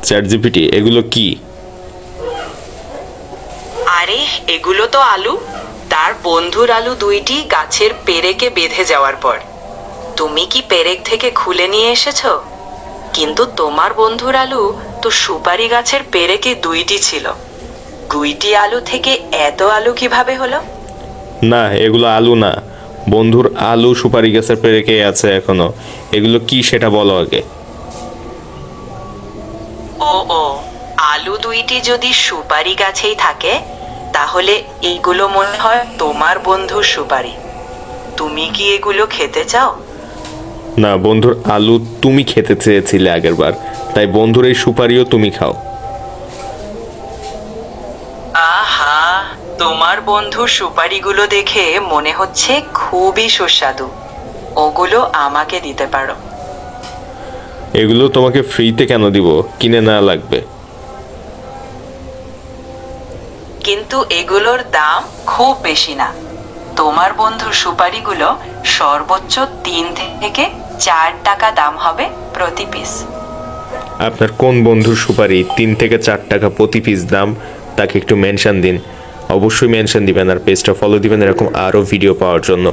Chat GPT এগুলো কি? আরে এগুলো তো আলু। তার বন্ধুর আলু দুইটি গাছের পেরেকে বেঁধে যাওয়ার পর তুমি কি পেরেক থেকে খুলে নিয়ে এসেছো? কিন্তু তোমার বন্ধুর আলু তো সুপারি গাছের পেরেকে দুইটি ছিল। দুইটি আলু থেকে এত আলু কিভাবে হলো? না, এগুলো আলু না। বন্ধুর আলু সুপারি গাছের পেরেকে আছে এখনো। এগুলো কি সেটা বলো আগে। ও ও, আলু দুইটি যদি সুপারি গাছেই থাকে তাহলে এইগুলো মনে হয় তোমার বন্ধুর সুপারি। তুমি কি এগুলো খেতে চাও? না, বন্ধুর আলু তুমি খেতে চেয়েছিলে আগের বার, তাই বন্ধুর এই সুপারিও তুমি খাও। আহা, তোমার বন্ধুর সুপারিগুলো দেখে মনে হচ্ছে খুবই সুস্বাদু। ওগুলো আমাকে দিতে পারো। এগুলো তোমাকে ফ্রিতে কেন দিব? কিনে না লাগবে। কিন্তু এগুলোর দাম খুব বেশি না। তোমার বন্ধুর সুপারিগুলো সর্বোচ্চ 3 থেকে 4 টাকা দাম হবে প্রতি পিস। আপনার কোন বন্ধুর সুপারি 3 থেকে 4 টাকা প্রতি পিস দাম, তাকে একটু মেনশন দিন। অবশ্যই মেনশন দিবেন আর পেজটা ফলো দিবেন এরকম আরও ভিডিও পাওয়ার জন্য।